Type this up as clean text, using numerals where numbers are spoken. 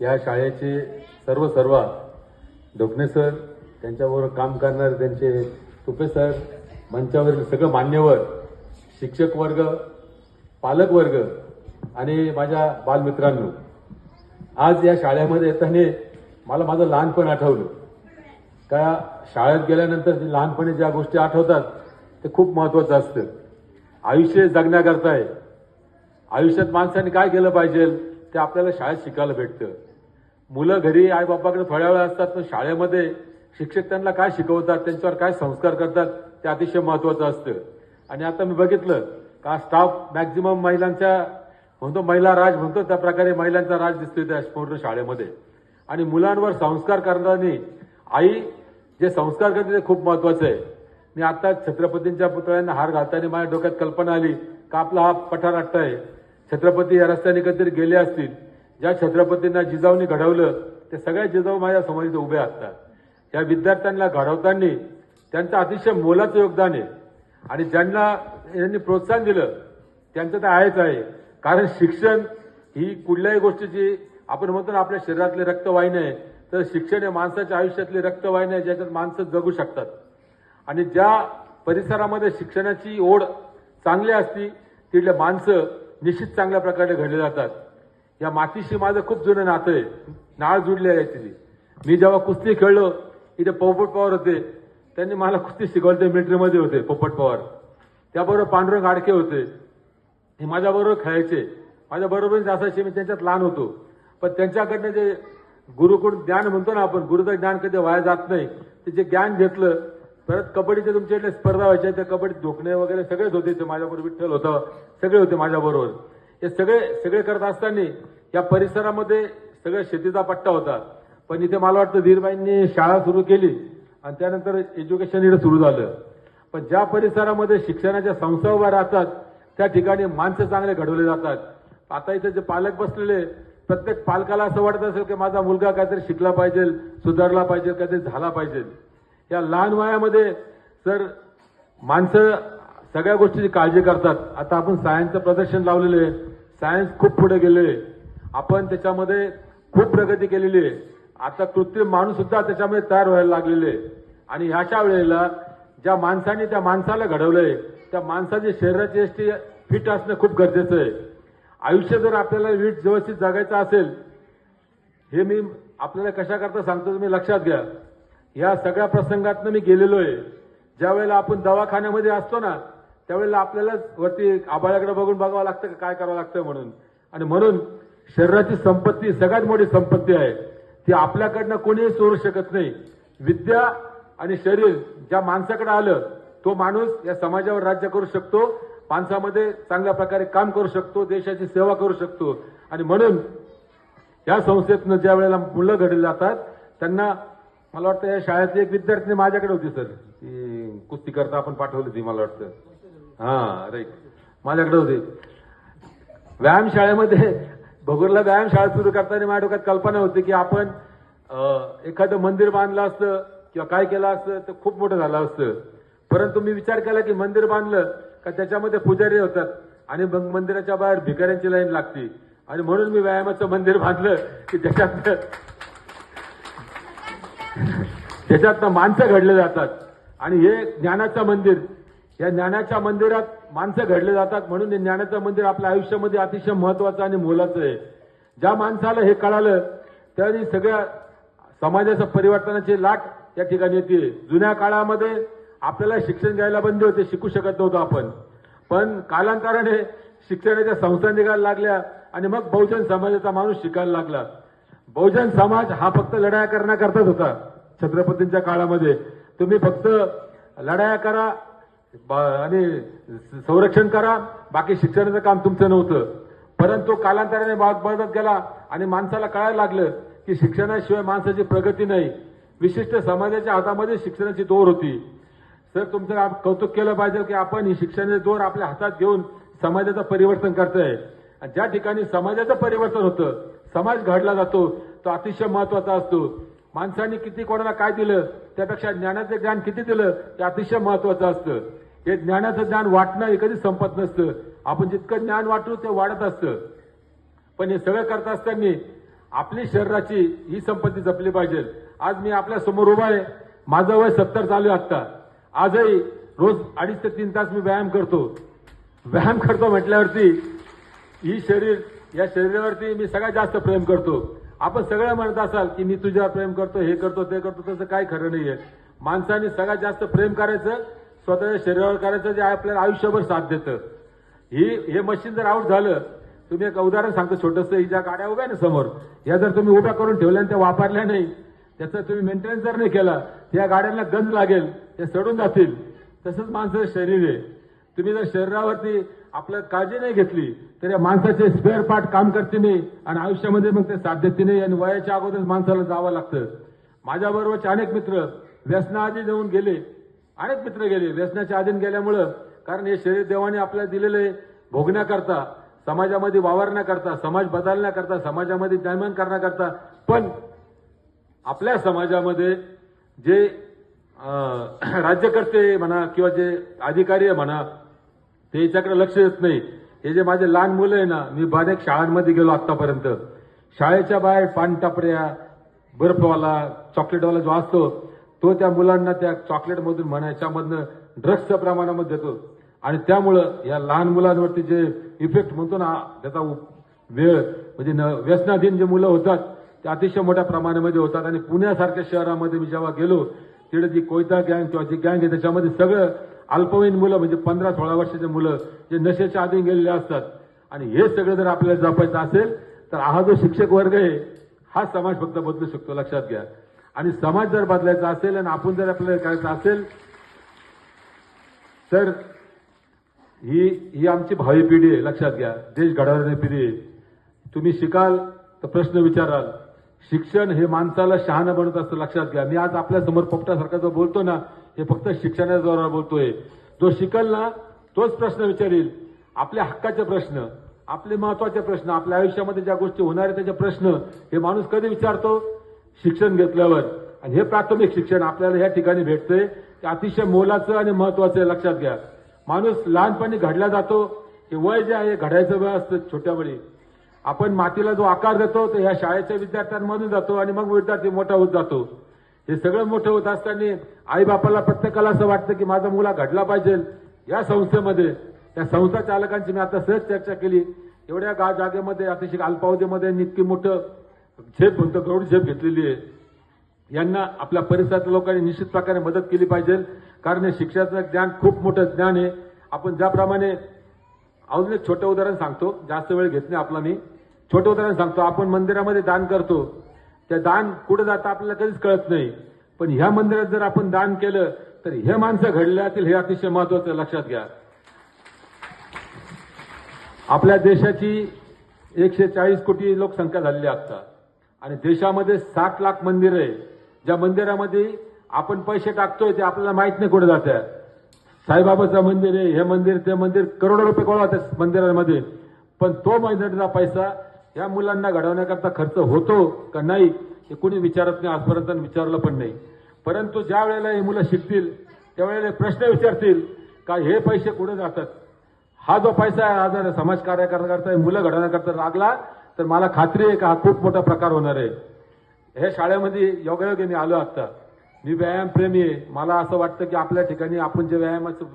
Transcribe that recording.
या शाळेचे सर्व ढोकणे सर, त्यांच्याबरोबर काम करणारे त्यांचे तुपे सर, मंचावरील सगळं मान्यवर, शिक्षक वर्ग, पालक वर्ग आणि माझ्या बालमित्रांनो, आज या शाळेमध्ये येताना मला माझं लहानपण आठवलं. का शाळेत गेल्यानंतर लहानपणी ज्या गोष्टी आठवतात ते खूप महत्त्वाचं असतं. आयुष्य जगण्याकरता आहे. आयुष्यात माणसाने काय केलं पाहिजे ते आपल्याला शाळेत शिकायला भेटतं. मुलं घरी आईबापाकडे थोड्या वेळ असतात, पण शाळेमध्ये शिक्षक त्यांना काय शिकवतात, त्यांच्यावर काय संस्कार करतात ते अतिशय महत्त्वाचं असतं. आणि आता मी बघितलं का स्टाफ मॅक्झिमम महिलांच्या म्हणतो, महिला राज म्हणतो त्या प्रकारे महिलांचा राज दिसतोय त्या पूर्ण शाळेमध्ये. आणि मुलांवर संस्कार करताना आई जे संस्कार करते ते खूप महत्त्वाचं आहे. मी आता छत्रपतींच्या पुतळ्यांना हार घालताना माझ्या डोक्यात कल्पना आली का आपला हा पठारनाट्य आहे. छत्रपती या रस्त्याने कधीतरी गेले असतील. ज्या छत्रपतींना जिजाऊंनी घडवलं ते सगळ्या जिजाऊ माझ्या समोर इथे उभे असतात. या विद्यार्थ्यांना घडवताना त्यांचं अतिशय मोलाचं योगदान आहे. आणि ज्यांना यांनी प्रोत्साहन दिलं त्यांचं तर आहेच आहे. कारण शिक्षण ही कुठल्याही गोष्टीची आपण म्हणतो ना, आपल्या शरीरातली रक्तवाहिनी आहे, तर शिक्षण हे माणसाच्या आयुष्यातली रक्तवाहिनी आहे, ज्याच्यात माणसं जगू शकतात. आणि ज्या परिसरामध्ये शिक्षणाची ओढ चांगली असती तिथले माणसं निश्चित चांगल्या प्रकारे घडले जातात. या मातीशी माझं खूप जुनं नातं आहे, नाळ जुडले आहे याची. मी जेव्हा कुस्ती खेळलो इथे पोपट पवार होते, त्यांनी मला कुस्ती शिकवली. ते मिलिटरीमध्ये होते पोपट पवार. त्याबरोबर पांडुरंग आडके होते, हे माझ्याबरोबर खेळायचे. माझ्याबरोबर असायचे, मी त्यांच्यात लहान होतो. पण त्यांच्याकडनं जे गुरुकडून ज्ञान म्हणतो ना आपण, गुरुचं ज्ञान कधी वाया जात नाही. ते जे ज्ञान घेतलं, परत कबड्डीचे तुमच्याकडे स्पर्धा व्हायच्या, त्या कबड्डीत ढोकणे वगैरे सगळेच होते. ते माझ्याबरोबर विठ्ठल होता, सगळे होते माझ्याबरोबर. हे सगळे करत असताना या परिसरामध्ये सगळं शेतीचा पट्टा होता. पण इथे मला वाटतं धीरबाईंनी शाळा सुरू केली आणि त्यानंतर एज्युकेशन इथे सुरू झालं. पण ज्या परिसरामध्ये शिक्षणाच्या संस्था उभ्या राहतात त्या ठिकाणी माणसं चांगले घडवले जातात. आता इथे जे पालक बसलेले, प्रत्येक पालकाला असं वाटत असेल की माझा मुलगा काहीतरी शिकला पाहिजे, सुधारला पाहिजे, काहीतरी झाला पाहिजे. या लहान वयामध्ये सर माणसं सगळ्या गोष्टीची काळजी करतात. आता आपण सायन्सचं प्रदर्शन लावलेलं आहे, सायन्स खूप पुढे गेले, आपण त्याच्यामध्ये खूप प्रगती केलेली आहे. आता कृत्रिम माणूस सुद्धा त्याच्यामध्ये तयार व्हायला लागलेले. आणि ह्याच्या वेळेला ज्या माणसाने त्या माणसाला घडवलंय त्या माणसाची शरीराची यष्टी फिट असणं खूप गरजेचं आहे. आयुष्य जर आपल्याला व्यवस्थित जगायचं असेल, हे मी आपल्याला कशा करता सांगतो तुम्ही लक्षात घ्या. या सगळ्या प्रसंगातनं मी गेलेलो आहे. ज्या वेळेला आपण दवाखान्यामध्ये असतो ना, त्यावेळेला आपल्याला वरती आभाळाकडे बघून बघावं लागतं की काय करावं लागतं म्हणून. आणि म्हणून शरीराची संपत्ती सगळ्यात मोठी संपत्ती आहे, ती आपल्याकडनं कोणीही चोरू शकत नाही. विद्या आणि शरीर ज्या माणसाकडे आलं तो माणूस या समाजावर राज्य करू शकतो, माणसामध्ये चांगल्या प्रकारे काम करू शकतो, देशाची सेवा करू शकतो. आणि म्हणून या संस्थेतनं ज्या वेळेला मुलं घडली जातात त्यांना, मला वाटतं या शाळेतली एक विद्यार्थी माझ्याकडे होती सर, ती कुस्ती करता आपण पाठवली ती, मला वाटतं राईट, माझ्याकडे होती. व्यायामशाळेमध्ये भगूरला व्यायामशाळा सुरू करताना माझ्या डोक्यात कल्पना होती की आपण एखादं मंदिर बांधलं असतं किंवा काय केलं असतं तर खूप मोठं झालं असतं. परंतु मी विचार केला की मंदिर बांधलं का त्याच्यामध्ये पुजारी होतात आणि मग मंदिराच्या बाहेर भिकाऱ्यांची लाईन लागते. आणि म्हणून मी व्यायामाचं मंदिर बांधलं की त्याच्यातनं माणसं घडले जातात. आणि हे ज्ञानाचं मंदिर, या ज्ञानाच्या मंदिरात माणसं घडले जातात. म्हणून हे ज्ञानाचं मंदिर आपल्या आयुष्यामध्ये अतिशय महत्वाचं आणि मोलाचं आहे. ज्या माणसाला हे कळालं त्याने सगळ्या समाजाच्या परिवर्तनाची लाट या ठिकाणी येते. जुन्या काळामध्ये आपल्याला शिक्षण घ्यायला बंदी होते, शिकू शकत नव्हतो आपण. पण कालांतराने शिक्षणाच्या संस्था निघायला लागल्या आणि मग बहुजन समाजाचा माणूस शिकायला लागला. बहुजन समाज हा फक्त लढाया करण्याकरताच होता छत्रपतींच्या काळामध्ये. तुम्ही फक्त लढाया करा आणि संरक्षण करा, बाकी शिक्षणाचं काम तुमचं नव्हतं. परंतु कालांतराने भाग बदलत गेला आणि माणसाला कळायला लागलं की शिक्षणाशिवाय माणसाची प्रगती नाही. विशिष्ट समाजाच्या हातामध्ये शिक्षणाची दोर होती. सर तुमचं कौतुक केलं पाहिजे की आपण ही शिक्षणाची दोर आपल्या हातात घेऊन समाजाचं परिवर्तन करतोय. ज्या ठिकाणी समाजाचं परिवर्तन होतं, समाज घडला जातो, तो अतिशय महत्वाचा असतो. माणसाने किती कोणाला काय दिलं त्यापेक्षा ज्ञानाचं ज्ञान किती दिलं ते अतिशय महत्वाचं असतं. हे ज्ञानाचं ज्ञान वाटणं हे कधी संपत नसतं. आपण जितकं ज्ञान वाटू ते वाढत असतं. पण हे सगळं करत असताना आपली शरीराची ही संपत्ती जपली पाहिजे. आज मी आपल्या समोर उभा आहे. माझं वय 70 चालू आहे आता. आजही रोज 2.5 ते 3 तास मी व्यायाम करतो म्हटल्यावरती ही या शरीरावरती मी सगळ्यात जास्त प्रेम करतो. आपण सगळं म्हणत असाल की मी तुझ्यावर प्रेम करतो, हे करतो, ते करतो, तसं काही खरं नाहीये. माणसाने सगळ्यात जास्त प्रेम करायचं स्वतःच्या शरीरावर करायचं, जे आपल्याला आयुष्यभर साथ देतं. हे मशीन जर आउट झालं, तुम्ही एक उदाहरण सांगतो छोटंसं. ही ज्या गाड्या उभ्या ना समोर, या जर तुम्ही उभ्या करून ठेवल्या आणि त्या वापरल्या नाही, त्याचा तुम्ही मेंटेनन्स जर नाही केला, त्या गाड्यांना गंज लागेल, त्या सडून जातील. तसंच माणसाचं शरीर आहे. तुम्ही जर शरीरावरती आपल्याला काळजी नाही घेतली तर या माणसाचे स्पेअर पार्ट काम करते नाही आणि आयुष्यामध्ये मग ते साथ देते नाही आणि वयाच्या अगोदर माणसाला जावं लागतं. माझ्याबरोबरचे अनेक मित्र व्यसनाआधी जाऊन गेले, अनेक मित्र गेले व्यसनाच्या आधीन गेल्यामुळं. कारण हे शरीर देवाने आपल्याला दिलेले भोगण्याकरता, समाजामध्ये वावरण्याकरता, समाज बदलण्याकरता, समाजामध्ये निर्माण करण्याकरता. पण आपल्या समाजामध्ये जे राज्यकर्ते म्हणा किंवा जे अधिकारी आहे म्हणा, ते याच्याकडे लक्ष देत नाही. हे जे माझे लहान मुलं आहे ना, मी अनेक शाळांमध्ये गेलो आतापर्यंत. शाळेच्या बाहेर पानटापऱ्या, बर्फवाला, चॉकलेटवाला जो असतो, तो त्या मुलांना त्या चॉकलेटमधून म्हणा याच्यामधनं ड्रग्सच्या प्रमाणामध्ये देतो. आणि त्यामुळं या लहान मुलांवरती जे इफेक्ट म्हणतो ना, त्याचा वेळ म्हणजे व्यसनाधीन जे मुलं होतात ते अतिशय मोठ्या प्रमाणामध्ये होतात. आणि पुण्यासारख्या शहरामध्ये मी जेव्हा गेलो, तिकडे जी कोयता गँग किंवा जी गँग आहे त्याच्यामध्ये सगळं अल्पवयीन मुलं म्हणजे 15-16 वर्षाचे मुलं जे नशेच्या आधी गेलेले असतात. आणि हे सगळं जर आपल्याला जपायचं असेल तर हा जो शिक्षक वर्ग आहे हा समाज फक्त बदलू शकतो, लक्षात घ्या. आणि समाज जर बदलायचा असेल आणि आपण जर आपल्याला करायचं असेल तर ही आमची भावी पिढी आहे, लक्षात घ्या. देश घडवणारी पिढी आहे. तुम्ही शिकाल तर प्रश्न विचाराल. शिक्षण हे माणसाला शहाणं बनवत असतं, लक्षात घ्या. मी आज आपल्या समोर पोपटासारखा जो बोलतो ना, हे फक्त शिक्षणाद्वारे बोलतोय. जो शिकल ना तोच प्रश्न विचारेल. आपल्या हक्काचे प्रश्न, आपले महत्वाचे प्रश्न, आपल्या आयुष्यामध्ये ज्या गोष्टी होणार आहेत त्याचे प्रश्न हे माणूस कधी विचारतो? शिक्षण घेतल्यावर. आणि हे प्राथमिक शिक्षण आपल्याला या ठिकाणी भेटतंय, ते अतिशय मोलाचं आणि महत्वाचं आहे, लक्षात घ्या. माणूस लहानपणी घडला जातो, हे वय जे आहे घडायचं वय असतं छोट्या वेळी. आपण मातीला जो आकार देतो तो ह्या शाळेच्या विद्यार्थ्यांमधून जातो आणि मग विद्यार्थी मोठा होत जातो. हे सगळं मोठं होत असताना आई बापाला प्रत्येकाला असं वाटतं की माझा मुला घडला पाहिजे या संस्थेमध्ये. त्या संस्था चालकांची मी आता सहज चर्चा केली. एवढ्या जागेमध्ये अतिशय अल्पावधीमध्ये इतकी मोठं झेप म्हणतो गौड झेप घेतलेली आहे. यांना आपल्या परिसरातल्या लोकांनी निश्चित प्रकारे मदत केली पाहिजे. कारण हे शिक्षणाचं ज्ञान खूप मोठं ज्ञान आहे. आपण ज्याप्रमाणे अजून एक छोटं उदाहरण सांगतो, जास्त वेळ घेत नाही आपला. मी छोटं उदाहरण सांगतो. आपण मंदिरामध्ये दान करतो, त्या दान कुठं जातं आपल्याला कधीच कळत नाही. पण ह्या मंदिरात जर आपण दान केलं तर हे माणसं घडले जातील, हे अतिशय महत्वाचं, लक्षात घ्या. आपल्या देशाची 140 कोटी लोकसंख्या झालेली आता आणि देशामध्ये 60 लाख मंदिर आहे. ज्या मंदिरामध्ये आपण पैसे टाकतोय ते आपल्याला माहित नाही कुठे जात आहे. साईबाबाचं मंदिर आहे, हे मंदिर, ते मंदिर, करोडो रुपये गोळा होतात मंदिरांमध्ये. पण तो मंदिराचा पैसा या मुलांना घडवण्याकरता खर्च होतो का नाही हे कोणी विचारत नाही, आजपर्यंत विचारलं पण नाही. परंतु ज्या वेळेला हे मुलं शिकतील त्यावेळेला प्रश्न विचारतील का हे पैसे कुठे जातात. हा जो पैसा हा जर समाज कार्य करण्याकरता मुलं घडवण्याकरता लागला तर मला खात्री आहे का हा खूप मोठा प्रकार होणार आहे. हे शाळेमध्ये योगायोगी मी आलो आता. मी व्यायाम प्रेमी आहे. मला असं वाटतं की आपल्या ठिकाणी आपण जे व्यायामाचं